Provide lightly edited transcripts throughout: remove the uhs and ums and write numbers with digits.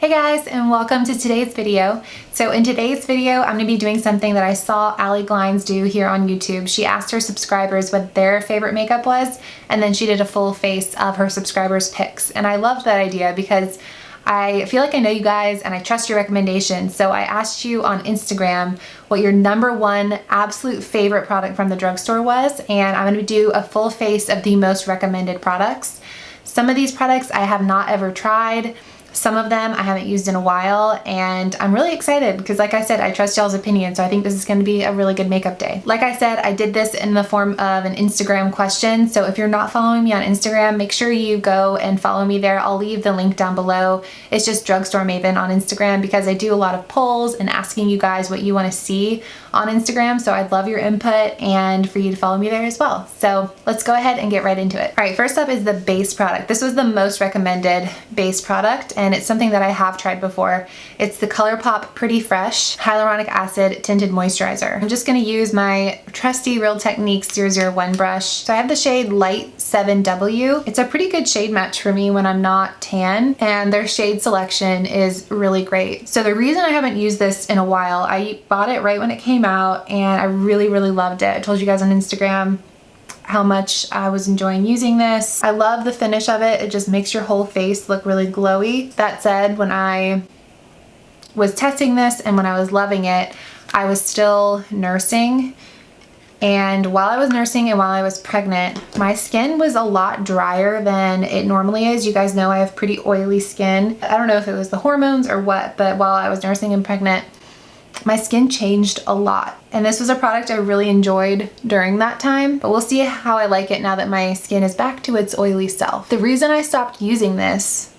Hey guys, and welcome to today's video. So in today's video, I'm going to be doing something that I saw Allie Glines do here on YouTube. She asked her subscribers what their favorite makeup was, and then she did a full face of her subscribers' picks. And I loved that idea because I feel like I know you guys and I trust your recommendations. So I asked you on Instagram what your #1 absolute favorite product from the drugstore was, and I'm going to do a full face of the most recommended products. Some of these products I have not ever tried. Some of them I haven't used in a while, and I'm really excited because, like I said, I trust y'all's opinion, so I think this is going to be a really good makeup day. Like I said, I did this in the form of an Instagram question, so if you're not following me on Instagram, make sure you go and follow me there. I'll leave the link down below. It's just Drugstore Maven on Instagram because I do a lot of polls and asking you guys what you want to see on Instagram, so I'd love your input and for you to follow me there as well. So let's go ahead and get right into it. All right, first up is the base product. This was the most recommended base product, and it's something that I have tried before. It's the ColourPop Pretty Fresh Hyaluronic Acid Tinted Moisturizer. I'm just gonna use my trusty Real Techniques 001 brush. So I have the shade Light 7W. It's a pretty good shade match for me when I'm not tan, and their shade selection is really great. So the reason I haven't used this in a while, I bought it right when it came out, and I really loved it. I told you guys on Instagram how much I was enjoying using this. I love the finish of it. It just makes your whole face look really glowy. That said, when I was testing this and when I was loving it, I was still nursing. And while I was nursing and while I was pregnant, my skin was a lot drier than it normally is. You guys know I have pretty oily skin. I don't know if it was the hormones or what, but while I was nursing and pregnant, my skin changed a lot. And this was a product I really enjoyed during that time, but we'll see how I like it now that my skin is back to its oily self. The reason I stopped using this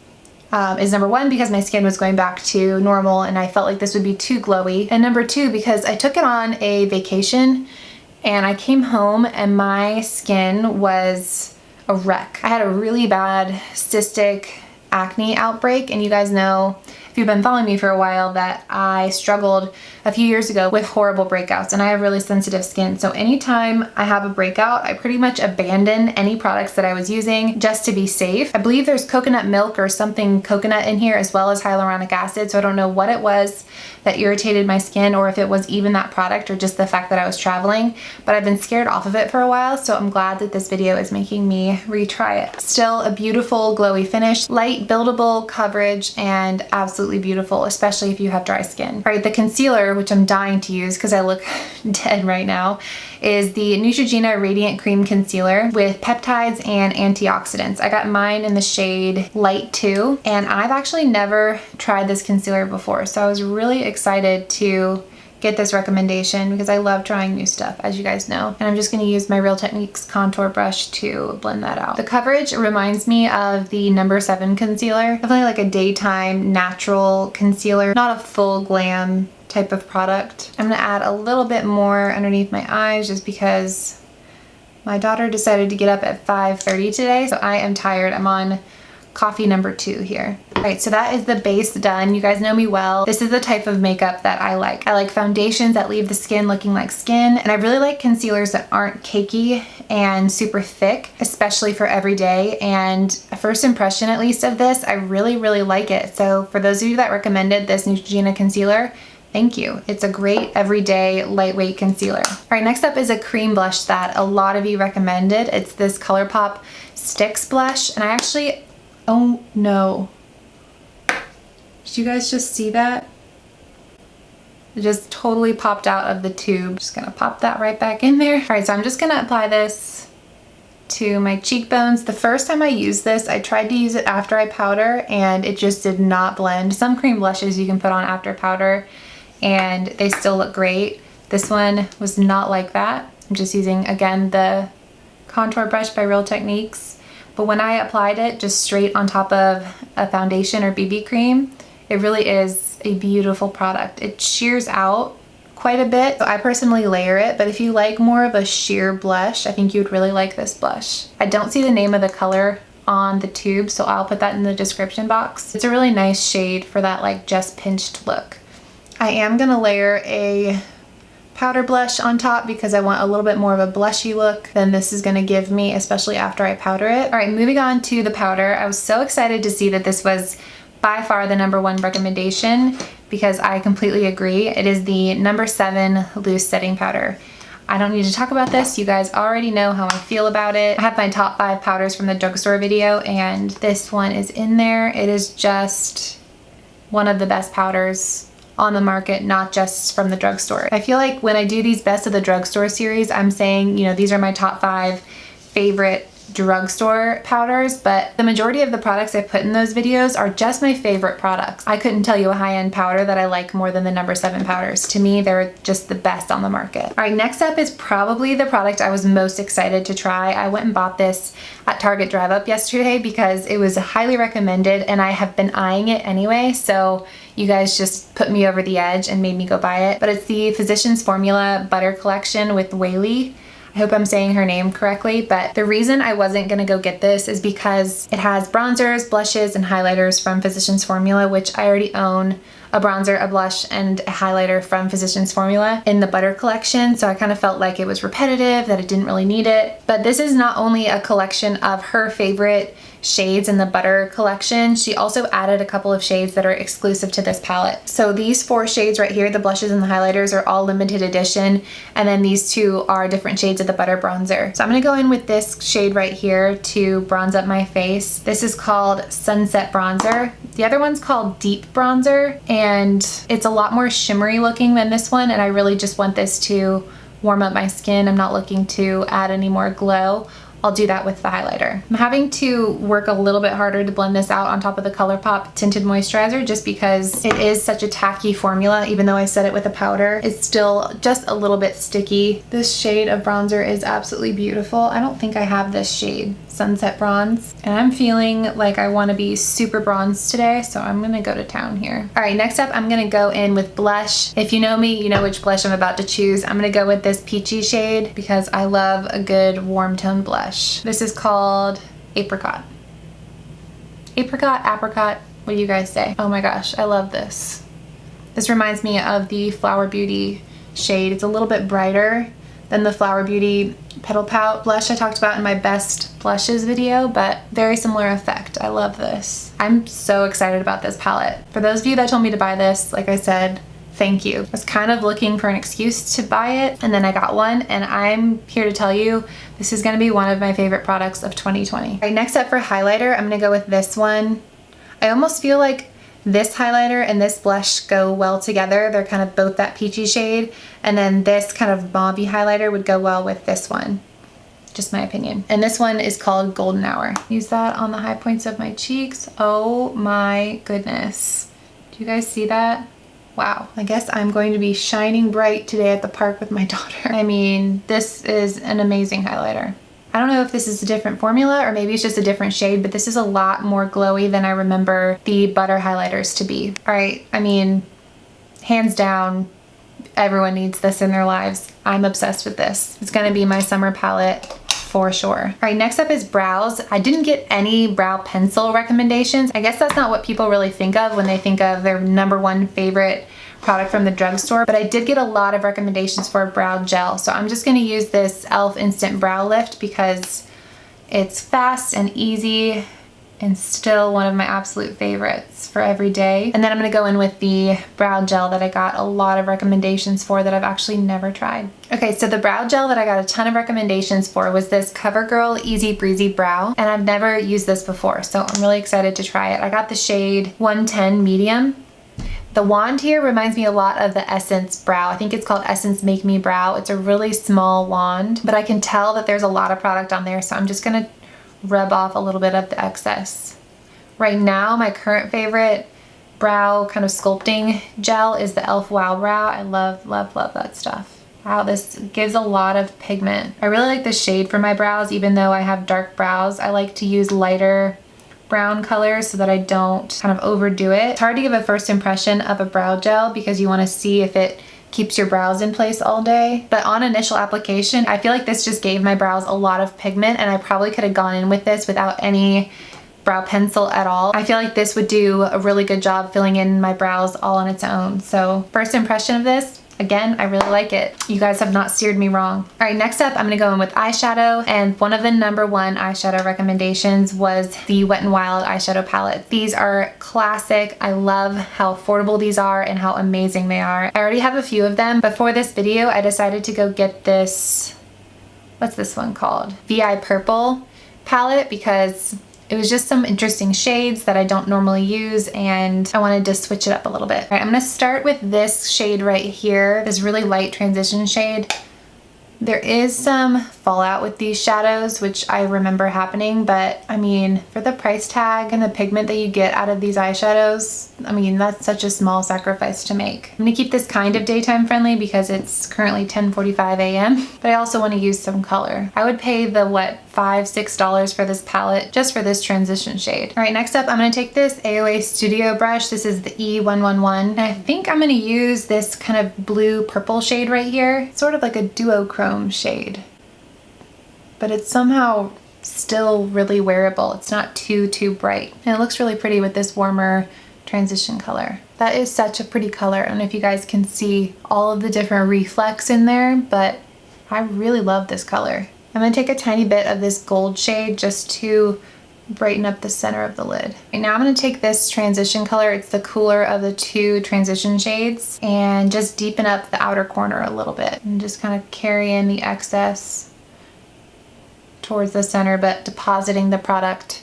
is #1, because my skin was going back to normal and I felt like this would be too glowy. And #2, because I took it on a vacation and I came home and my skin was a wreck. I had a really bad cystic acne outbreak, and you guys know, if you've been following me for a while, that I struggled a few years ago with horrible breakouts, and I have really sensitive skin. So anytime I have a breakout, I pretty much abandon any products that I was using just to be safe. I believe there's coconut milk or something coconut in here, as well as hyaluronic acid, so I don't know what it was that irritated my skin, or if it was even that product or just the fact that I was traveling, but I've been scared off of it for a while, so I'm glad that this video is making me retry it. Still a beautiful glowy finish, light buildable coverage, and absolutely beautiful, especially if you have dry skin. All right, the concealer, which I'm dying to use because I look dead right now, is the Neutrogena Radiant Cream Concealer with peptides and antioxidants. I got mine in the shade Light 2, and I've actually never tried this concealer before, so I was really excited to get this recommendation because I love trying new stuff, as you guys know. And I'm just gonna use my Real Techniques contour brush to blend that out. The coverage reminds me of the #7 concealer. Definitely like a daytime natural concealer, not a full glam type of product. I'm gonna add a little bit more underneath my eyes just because my daughter decided to get up at 5:30 today, so I am tired. I'm on coffee #2 here. All right, so that is the base done. You guys know me well. This is the type of makeup that I like. I like foundations that leave the skin looking like skin, and I really like concealers that aren't cakey and super thick, especially for every day. And a first impression, at least, of this, I really like it. So for those of you that recommended this Neutrogena concealer, thank you. It's a great everyday lightweight concealer. All right, next up is a cream blush that a lot of you recommended. It's this ColourPop Stix blush, and I actually, oh no. Did you guys just see that? It just totally popped out of the tube. Just gonna pop that right back in there. All right, so I'm just gonna apply this to my cheekbones. The first time I used this, I tried to use it after I powder, and it just did not blend. Some cream blushes you can put on after powder, and they still look great. This one was not like that. I'm just using, again, the contour brush by Real Techniques. But when I applied it just straight on top of a foundation or BB cream, it really is a beautiful product. It sheers out quite a bit. So I personally layer it, but if you like more of a sheer blush, I think you would really like this blush. I don't see the name of the color on the tube, so I'll put that in the description box. It's a really nice shade for that like just pinched look. I am gonna layer a powder blush on top because I want a little bit more of a blushy look than this is gonna give me, especially after I powder it. All right, moving on to the powder. I was so excited to see that this was by far the #1 recommendation because I completely agree. It is the No7 Loose Setting Powder. I don't need to talk about this. You guys already know how I feel about it. I have my top 5 powders from the drugstore video, and this one is in there. It is just one of the best powders on the market, not just from the drugstore. I feel like when I do these best of the drugstore series, I'm saying, you know, these are my top 5 favorite drugstore powders, but the majority of the products I put in those videos are just my favorite products. I couldn't tell you a high-end powder that I like more than the No7 powders. To me, they're just the best on the market. All right, next up is probably the product I was most excited to try. I went and bought this at Target Drive Up yesterday because it was highly recommended and I have been eyeing it anyway, so you guys just put me over the edge and made me go buy it. But it's the Physicians Formula Butter Collection with Weylie. I hope I'm saying her name correctly, but the reason I wasn't gonna go get this is because it has bronzers, blushes, and highlighters from Physicians Formula, which I already own a bronzer, a blush, and a highlighter from Physicians Formula in the Butter collection, so I kind of felt like it was repetitive, that it didn't really need it. But this is not only a collection of her favorite shades in the Butter collection, she also added a couple of shades that are exclusive to this palette. So these 4 shades right here, the blushes and the highlighters, are all limited edition, and then these 2 are different shades of the Butter bronzer. So I'm gonna go in with this shade right here to bronze up my face. This is called Sunset Bronzer. The other one's called Deep Bronzer, and it's a lot more shimmery looking than this one, and I really just want this to warm up my skin. I'm not looking to add any more glow. I'll do that with the highlighter. I'm having to work a little bit harder to blend this out on top of the ColourPop Tinted Moisturizer just because it is such a tacky formula. Even though I set it with a powder, it's still just a little bit sticky. This shade of bronzer is absolutely beautiful. I don't think I have this shade, Sunset Bronze, and I'm feeling like I want to be super bronzed today, so I'm gonna go to town here. All right, next up I'm gonna go in with blush. If you know me, you know which blush I'm about to choose. I'm gonna go with this peachy shade because I love a good warm tone blush. This is called Apricot. Apricot, what do you guys say? Oh my gosh, I love this. This reminds me of the Flower Beauty shade. It's a little bit brighter than the Flower Beauty Petal Pout blush I talked about in my best blushes video, but very similar effect. I love this. I'm so excited about this palette. For those of you that told me to buy this, like I said, thank you. I was kind of looking for an excuse to buy it, and then I got one, and I'm here to tell you this is gonna be one of my favorite products of 2020. All right, next up for highlighter, I'm gonna go with this one. I almost feel like this highlighter and this blush go well together. They're kind of both that peachy shade, and then this kind of mauvey highlighter would go well with this one. Just my opinion. And this one is called Golden Hour. Use that on the high points of my cheeks. Oh my goodness. Do you guys see that? Wow, I guess I'm going to be shining bright today at the park with my daughter. I mean, this is an amazing highlighter. I don't know if this is a different formula or maybe it's just a different shade, but this is a lot more glowy than I remember the Butter highlighters to be. All right, I mean, hands down, everyone needs this in their lives. I'm obsessed with this. It's gonna be my summer palette for sure. All right, next up is brows. I didn't get any brow pencil recommendations. I guess that's not what people really think of when they think of their #1 favorite product from the drugstore, but I did get a lot of recommendations for brow gel. So I'm just gonna use this e.l.f. Instant Brow Lift because it's fast and easy and still one of my absolute favorites for every day. And then I'm gonna go in with the brow gel that I got a lot of recommendations for that I've actually never tried. Okay, so the brow gel that I got a ton of recommendations for was this CoverGirl Easy Breezy Brow, and I've never used this before, so I'm really excited to try it. I got the shade 110 Medium. The wand here reminds me a lot of the Essence Brow. I think it's called Essence Make Me Brow. It's a really small wand, but I can tell that there's a lot of product on there, so I'm just gonna rub off a little bit of the excess. Right now, my current favorite brow kind of sculpting gel is the e.l.f. Wow Brow. I love, love, love that stuff. Wow, this gives a lot of pigment. I really like the shade for my brows, even though I have dark brows. I like to use lighter brown colors so that I don't kind of overdo it. It's hard to give a first impression of a brow gel because you want to see if it keeps your brows in place all day. But on initial application, I feel like this just gave my brows a lot of pigment, and I probably could have gone in with this without any brow pencil at all. I feel like this would do a really good job filling in my brows all on its own. So first impression of this, again, I really like it. You guys have not steered me wrong. All right, next up, I'm gonna go in with eyeshadow, and one of the #1 eyeshadow recommendations was the Wet n Wild eyeshadow palette. These are classic. I love how affordable these are and how amazing they are. I already have a few of them, but for this video, I decided to go get this, what's this one called? VIPurple palette, because it was just some interesting shades that I don't normally use and I wanted to switch it up a little bit. All right, I'm gonna start with this shade right here, this really light transition shade. There is some fallout with these shadows, which I remember happening, but I mean, for the price tag and the pigment that you get out of these eyeshadows, I mean, that's such a small sacrifice to make. I'm gonna keep this kind of daytime friendly because it's currently 10:45 a.m., but I also wanna use some color. I would pay the, what, $5, $6 for this palette just for this transition shade. All right, next up, I'm gonna take this AOA Studio brush. This is the E111, and I think I'm gonna use this kind of blue purple shade right here. It's sort of like a duochrome shade, but it's somehow still really wearable. It's not too bright, and it looks really pretty with this warmer transition color. That is such a pretty color. I don't know if you guys can see all of the different reflex in there, but I really love this color. I'm gonna take a tiny bit of this gold shade just to brighten up the center of the lid. Right now I'm gonna take this transition color, it's the cooler of the two transition shades, and just deepen up the outer corner a little bit and just kind of carry in the excess towards the center, but depositing the product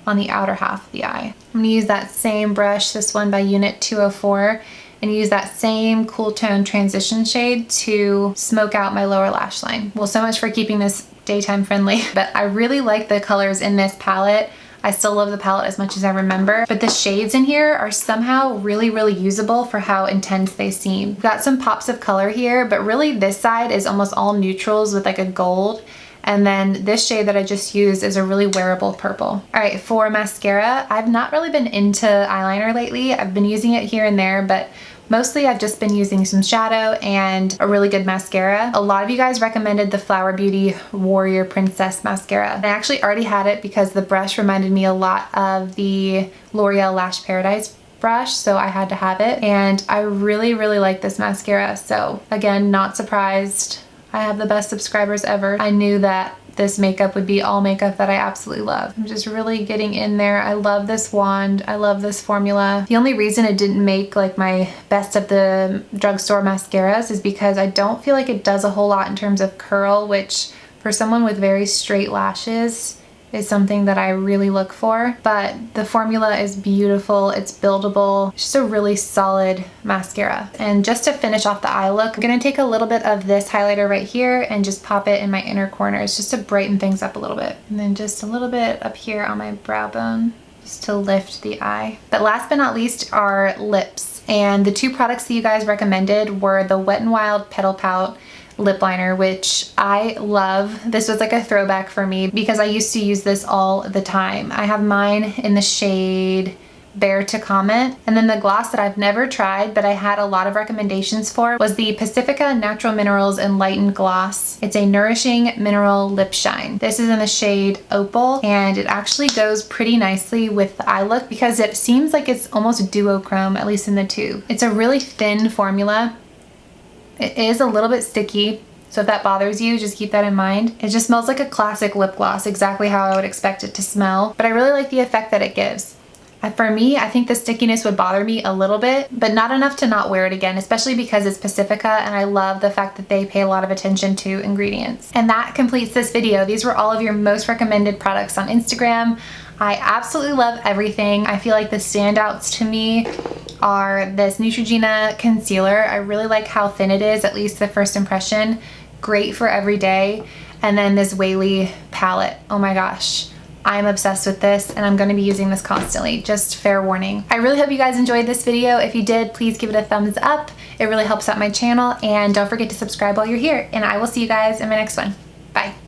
on the outer half of the eye. I'm gonna use that same brush, this one by Unit 204, and use that same cool tone transition shade to smoke out my lower lash line. Well, so much for keeping this daytime friendly, but I really like the colors in this palette. I still love the palette as much as I remember, but the shades in here are somehow really usable for how intense they seem. We've got some pops of color here, but really this side is almost all neutrals with like a gold. And then this shade that I just used is a really wearable purple. All right, for mascara, I've not really been into eyeliner lately. I've been using it here and there, but mostly I've just been using some shadow and a really good mascara. A lot of you guys recommended the Flower Beauty Warrior Princess mascara. I actually already had it because the brush reminded me a lot of the L'Oreal Lash Paradise brush, so I had to have it. And I really like this mascara. So again, not surprised. I have the best subscribers ever. I knew that this makeup would be all makeup that I absolutely love. I'm just really getting in there. I love this wand. I love this formula. The only reason it didn't make like my best of the drugstore mascaras is because I don't feel like it does a whole lot in terms of curl, which for someone with very straight lashes is something that I really look for. But the formula is beautiful, it's buildable, it's just a really solid mascara. And just to finish off the eye look, I'm gonna take a little bit of this highlighter right here and just pop it in my inner corners just to brighten things up a little bit. And then just a little bit up here on my brow bone, just to lift the eye. But last but not least are lips. And the two products that you guys recommended were the Wet n Wild Petal Pout lip liner, which I love. This was like a throwback for me because I used to use this all the time. I have mine in the shade Bear to Comment. And then the gloss that I've never tried but I had a lot of recommendations for was the Pacifica Natural Minerals Enlightened Gloss. It's a nourishing mineral lip shine. This is in the shade Opal, and it actually goes pretty nicely with the eye look because it seems like it's almost duochrome, at least in the tube. It's a really thin formula. It is a little bit sticky, so if that bothers you, just keep that in mind. It just smells like a classic lip gloss, exactly how I would expect it to smell, but I really like the effect that it gives. For me, I think the stickiness would bother me a little bit, but not enough to not wear it again, especially because it's Pacifica and I love the fact that they pay a lot of attention to ingredients. And that completes this video. These were all of your most recommended products on Instagram. I absolutely love everything. I feel like the standouts to me are this Neutrogena concealer. I really like how thin it is, at least the first impression. Great for every day. And then this Weylie palette. Oh my gosh. I'm obsessed with this and I'm going to be using this constantly. Just fair warning. I really hope you guys enjoyed this video. If you did, please give it a thumbs up. It really helps out my channel, and don't forget to subscribe while you're here, and I will see you guys in my next one. Bye.